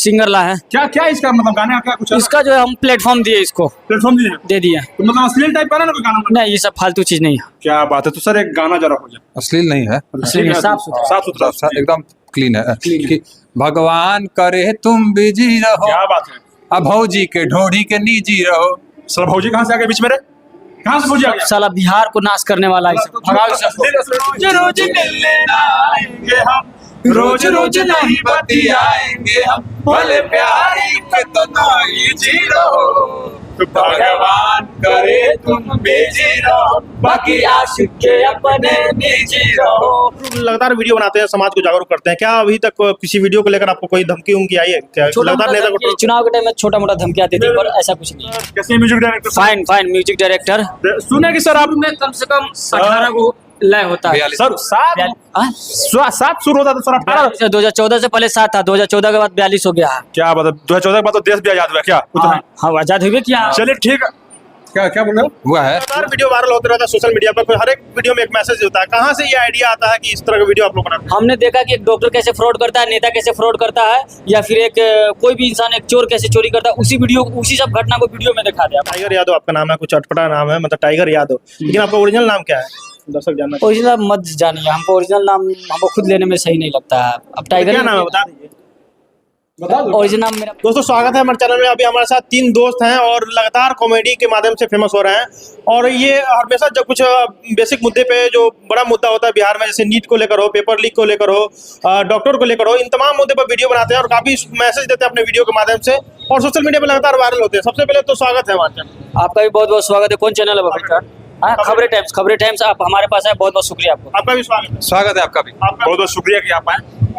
Singer ला है। क्या क्या इसका मतलब गाने का क्या कुछ है? इसका जो है हम प्लेटफॉर्म दिए, इसको प्लेटफॉर्म दिए हैं? दे दिए। तो मतलब अश्लील टाइप का ना कोई गाना? नहीं, ये सब फालतू चीज नहीं है। क्या बात है। तो सर एक गाना जरा हो जाए। अश्लील नहीं है, अश्लील नहीं, साफ सुथरा। साफ सुथरा एकदम क्लीन है। Clean। कि भगवान करे तुम बिजी रहो, क्या बात है। अब भौजी के ढोढ़ी के निजी रहो। सर भौजी कहाँ से आ गए बीच में रे? कहाँ से भौजी आ गया? साला बिहार को नाश करने वाला है सब। भगाओ इसे। रोज रोज मिलने आएंगे हम, रोज रोज नहीं बतियाएंगे हम, भले प्यारी के तो नहीं जी रहो, तो भगवान करे तुम बिजी रहो, बाकी आशिक के अपने निजी रहो। लगातार वीडियो बनाते हैं, समाज को जागरूक करते हैं। क्या अभी तक किसी वीडियो को लेकर आपको कोई धमकी उमकी आई है क्या? लगातार नेता को चुनाव के टाइम में छोटा मोटा धमकी आती थी, पर ऐसा कुछ नहीं है। कैसे music director? Fine fine music director. सुने कि सर आप में कम से कम 18 को लय होता है। सर सात शुरू होता था सर 18। 2014 से पहले 7 था, 2014 के बाद 42 हो गया है। क्या बात है। 2014 के बाद तो देश भी आजाद हुआ क्या? हाँ, आजाद हुए क्या? चलिए ठीक है। क्या क्या बोल रहे हो? हुआ है। लगातार वीडियो वायरल होते रहता है सोशल मीडिया पर, हर एक वीडियो में एक मैसेज होता है। कहाँ से ये आइडिया आता है कि इस तरह का वीडियो आप लोग बनाते हैं? हमने देखा कि एक डॉक्टर कैसे फ्रॉड करता है, नेता कैसे फ्रॉड करता है, या फिर एक कोई भी इंसान एक चोर कैसे चोरी करता है, उसी सब घटना को वीडियो में दिखा दिया। टाइगर यादव आपका नाम है, कुछ अटपटा नाम है, मतलब टाइगर यादव, लेकिन आपका ओरिजिनल नाम क्या है? दर्शक जानना। ओरिजिनल मत जानिए, हमको ओरिजिनल नाम हमको खुद लेने में सही नहीं लगता है। अब टाइगर क्या नाम है बता दीजिए। ओरिजिनल नाम मेरा। दोस्तों स्वागत है हमारे चैनल में। अभी हमारे साथ 3 दोस्त हैं और लगातार कॉमेडी के माध्यम से फेमस हो रहे हैं, और ये हमेशा जब कुछ बेसिक मुद्दे पे जो बड़ा मुद्दा होता है बिहार में, जैसे नीट को लेकर हो, पेपर लीक को लेकर हो, डॉक्टर को लेकर हो, इन तमाम मुद्दे पर वीडियो बनाते हैं और काफी मैसेज देते हैं अपने वीडियो के माध्यम से, और सोशल मीडिया पर लगातार वायरल होते हैं। सबसे पहले तो स्वागत है हमारे चैनल। आपका भी बहुत बहुत स्वागत है। कौन चैनल है भाई? खबरें टाइम्स। आप हमारे पास आए, बहुत बहुत शुक्रिया आपको। आपका भी स्वागत है। स्वागत है आपका भी। आपका बहुत बहुत शुक्रिया कि आप आए।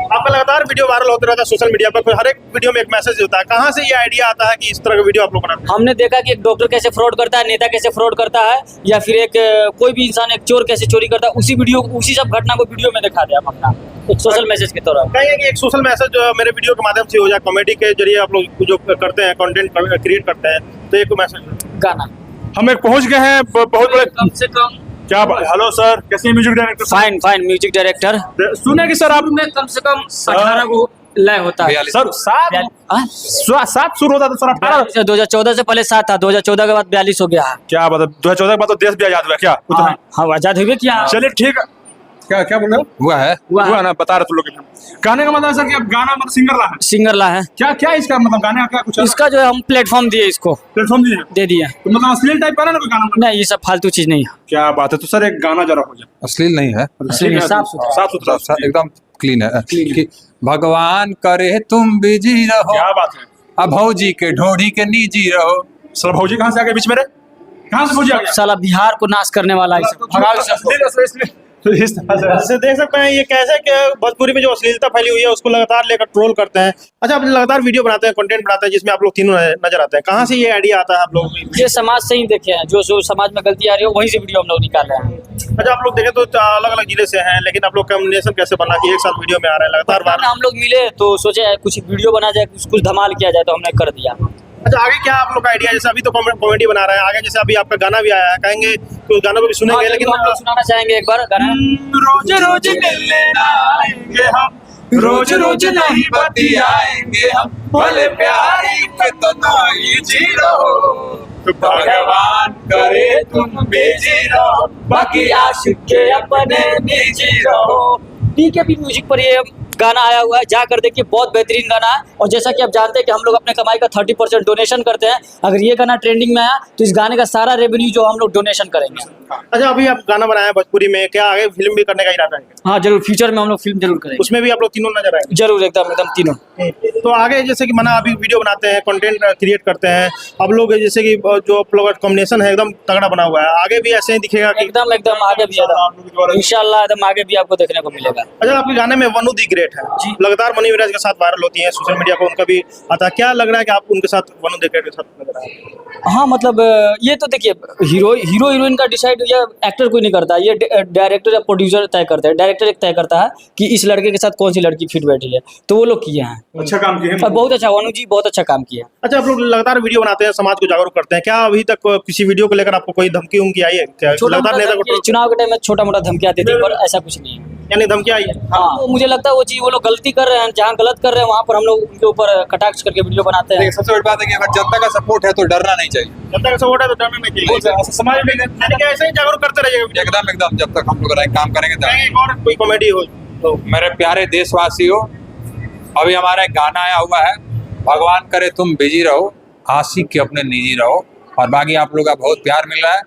आपका लगातार वीडियो वायरल होते रहता है सोशल मीडिया पर, हर एक वीडियो में एक मैसेज होता है। कहाँ से ये आइडिया आता है कि इस तरह का वीडियो आप लोग बनाते हैं? हमने देखा कि एक डॉक्टर कैसे फ्रॉड करता है, नेता कैसे फ्रॉड करता है, या फिर एक कोई भी इंसान एक चोर कैसे चोरी करता है, उसी सब घटना को वीडियो में दिखा दिया अपना एक सोशल मैसेज के तौर पर। कहेंगे कि एक सोशल मैसेज मेरे वीडियो के माध्यम से हो जाए, कॉमेडी के जरिए आप लोग जो करते हैं, कंटेंट क्रिएट करते हैं, तो एक मैसेज गाना हम एक पहुंच गए हैं बहुत बड़े। कम से कम क्या हेलो सर, कैसे music director? Fine fine music director. सुने कि सर आप में कम से कम 18 को लय होता है। सर सात शुरू होता था सर 18। 2014 से पहले 7 था, 2014 के बाद 42 हो गया है। क्या बात है। 2014 के बाद तो देश भी आजाद हुआ क्या? हाँ, आजाद हुए क्या? चलिए ठीक है। क्या क्या बोल रहे हो? हुआ है। हुआ ना, बता रहे तुम लोग। गाने का मतलब सर कि आप गाना मतलब सिंगर ला है? क्या क्या इसका मतलब गाने का क्या कुछ है? इसका जो है हम प्लेटफॉर्म दिए, इसको प्लेटफॉर्म दिए हैं? दे दिए। तो मतलब अश्लील टाइप का ना कोई गाना? नहीं, ये सब फालतू चीज नहीं है। क्या बात है। तो सर एक गाना जरा हो जाए। अश्लील नहीं है, अश्लील नहीं, साफ सुथरा एकदम क्लीन है। कि भगवान करे तुम बिजी रहो, क्या बात है। अब भौजी के ढोढ़ी के निजी रहो। सर भौजी कहाँ से आ गए बीच में रे? कहाँ से भौजी आ गया? साला बिहार को नाश करने वाला है सब। भगाओ इसे। जैसे देख सकते हैं ये कैसे कि भोजपुरी में जो अश्लीलता फैली हुई है उसको लगातार लेकर ट्रोल करते हैं। अच्छा, आप लगातार वीडियो बनाते हैं, कंटेंट बनाते हैं, जिसमें आप लोग तीनों नजर आते हैं। कहाँ से ये आइडिया आता है आप लोग? ये समाज से ही देखे हैं, जो समाज में गलती आ रही है वहीं से वीडियो हम लोग निकाल रहे हैं। अच्छा, आप लोग देखें तो अलग अलग जिले से हैं, लेकिन आप लोग कॉम्बिनेशन कैसे बना कि एक साथ वीडियो में आ रहा है लगातार? हम लोग मिले तो सोचे कुछ वीडियो बना जाए, कुछ धमाल किया जाए, तो हमने कर दिया। अच्छा, आगे क्या आप लोग का आइडिया? जैसे अभी तो कॉमेडी बना रहे हैं, आगे जैसे अभी आपका गाना भी आया है, कहेंगे तो गानों को भी सुनेंगे, लेकिन हम लोग सुनाना चाहेंगे एक बार गाना। रोज रोज मिलने आएंगे हम, रोज रोज नहीं बतियाएंगे हम, भले प्यारी के तो नहीं जी रहो, तो भगवान करे तुम बिजी रहो, बाकी आशिक के अपने निजी रहो। ठीक है, भी म्यूजिक पर ये गाना आया हुआ है, जाकर देखिए, बहुत बेहतरीन गाना है। और जैसा कि आप जानते हैं कि हम लोग अपने कमाई का 30% डोनेशन करते हैं। अगर ये गाना ट्रेंडिंग में आया तो इस गाने का सारा रेवेन्यू जो हम लोग डोनेशन करेंगे। अच्छा, अभी आप गाना बनाया भोजपुरी में, क्या आगे फिल्म भी करने का इरादा है? हाँ जरूर, फ्यूचर में हम लोग फिल्म जरूर करेंगे। उसमें भी आप लोग तीनों नजर आएंगे? जरूर, एकदम तीनों। तो आगे जैसे कि मना अभी वीडियो बनाते हैं, कंटेंट क्रिएट करते हैं, अब लोग जैसे कि जो आप लोग कॉम्बिनेशन है एकदम तगड़ा बना हुआ है, आगे भी ऐसे ही दिखेगा? एकदम आगे भी इंशाल्लाह एकदम आगे भी आपको देखने को मिलेगा। अच्छा, आपके गाने में वनु दी ग्रेट है जी, लगातार मनी विराज के साथ वायरल होती है सोशल मीडिया पर, उनका भी आता है। क्या लग रहा है कि आप उनके साथ वनु दी ग्रेट के साथ लग रहा है? हाँ, मतलब ये तो देखिए, हीरो हीरोइन का डिसाइड या एक्टर कोई नहीं करता, ये डायरेक्टर या प्रोड्यूसर तय करते हैं। डायरेक्टर एक तय करता है कि इस लड़के के साथ कौन सी लड़की फिट बैठी है, तो वो लोग किए हैं। अच्छा काम किए हैं, और बहुत अच्छा, वनु जी बहुत अच्छा काम किया। अच्छा, आप लोग लगातार वीडियो बनाते हैं, समाज को जागरूक करते हैं। क्या अभी तक किसी वीडियो को लेकर आपको कोई धमकी उमकी आई है क्या? लगातार नेता को चुनाव के टाइम में छोटा मोटा धमकी आती थी, पर ऐसा कुछ नहीं है। यानी धमकी आई है। हाँ, तो मुझे लगता है वो चीज़ वो लोग गलती कर रहे हैं, जहाँ गलत कर रहे हैं वहाँ पर हम लोग उनके ऊपर कटाक्ष करके वीडियो बनाते हैं। देखिए सबसे बड़ी बात है कि अगर जनता का सपोर्ट है तो डरना नहीं चाहिए। जनता का सपोर्ट है तो डरना नहीं चाहिए। समाज में यानी कि ऐसे ही जागरूक करते रहिएगा। एकदम एकदम, जब तक हम लोग काम करेंगे तब। एक और कोई कॉमेडी हो तो मेरे प्यारे देशवासियों, अभी हमारा एक गाना आया हुआ है, भगवान करे तुम बिजी रहो, आशिक के अपने निजी रहो, और बाकी आप लोग का बहुत प्यार मिल रहा है।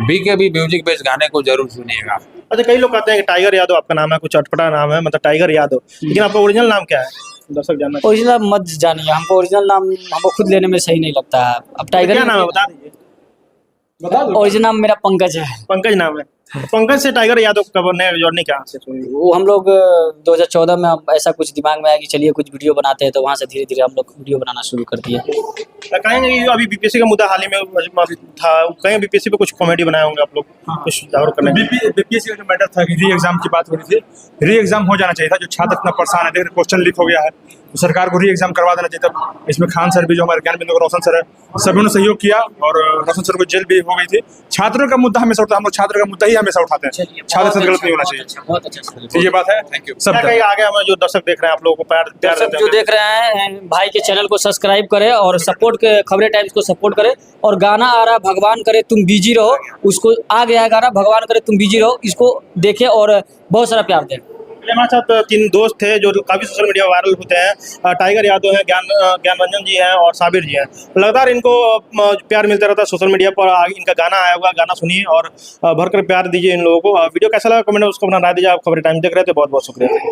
BKB म्यूजिक बेस गाने को जरूर सुनिएगा। अच्छा, कई लोग कहते हैं कि टाइगर यादव आपका नाम है, कुछ अटपटा नाम है, मतलब टाइगर यादव, लेकिन आपका ओरिजिनल नाम क्या है? दर्शक जानना चाहते ओरिजिनल मत जानिए, हमको ओरिजिनल नाम हमको खुद लेने में सही नहीं लगता है। अब हैं। टाइगर क्या नाम है बता दीजिए। ओरिजिनल नाम मेरा पंकज है। पंकज नाम है। पंकज से टाइगर यादव का जोड़ने कहाँ से सुनी? वो हम लोग 2014 में ऐसा कुछ दिमाग में आया कि चलिए कुछ वीडियो बनाते हैं, तो वहाँ से धीरे धीरे हम लोग वीडियो बनाना शुरू कर दिए। कहेंगे कि अभी बीपीएससी का मुद्दा हाल ही में अभी था, कहीं बीपीएससी पे कुछ कॉमेडी बनाए होंगे आप लोग, कुछ जागरूक करने के लिए। बीपीएससी का जो मैटर था कि री एग्जाम की बात हो रही थी, री एग्जाम हो जाना चाहिए था। जो छात्र इतना परेशान है, देख क्वेश्चन लीक हो गया है, तो सरकार को री एग्जाम करवा देना चाहिए था। इसमें खान सर भी, जो हमारे ज्ञान बिंदु रोशन सर है, सभी ने सहयोग किया और रोशन सर को जेल भी हो गई थी। छात्रों का मुद्दा हमेशा उठता है, हम लोग छात्र का मुद्दा ही हमेशा उठाते हैं, छात्र से गलत नहीं होना चाहिए। बहुत अच्छा। तो ये बात है। Thank you. सब क्या कहेंगे आगे हमें जो दर्शक देख रहे हैं, आप लोगों को प्यार दर्शक देते जो होंगे। देख रहे हैं भाई के चैनल को सब्सक्राइब करें और सपोर्ट के खबरें टाइम्स को सपोर्ट करें। और गाना आ रहा भगवान करे तुम बिजी रहो, उसको आ गया गाना भगवान करे तुम बिजी रहो, इसको देखें और बहुत सारा प्यार दें। हमारे साथ 3 दोस्त थे जो काफ़ी सोशल मीडिया वायरल होते हैं। टाइगर यादव हैं, ज्ञान रंजन जी हैं और साबिर जी हैं। लगातार इनको प्यार मिलता रहता है सोशल मीडिया पर। इनका गाना आया हुआ, गाना सुनिए और भरकर प्यार दीजिए इन लोगों को। वीडियो कैसा लगा कमेंट में उसको अपना राय दीजिए। आप खबरें टाइम देख रहे थे, बहुत बहुत शुक्रिया।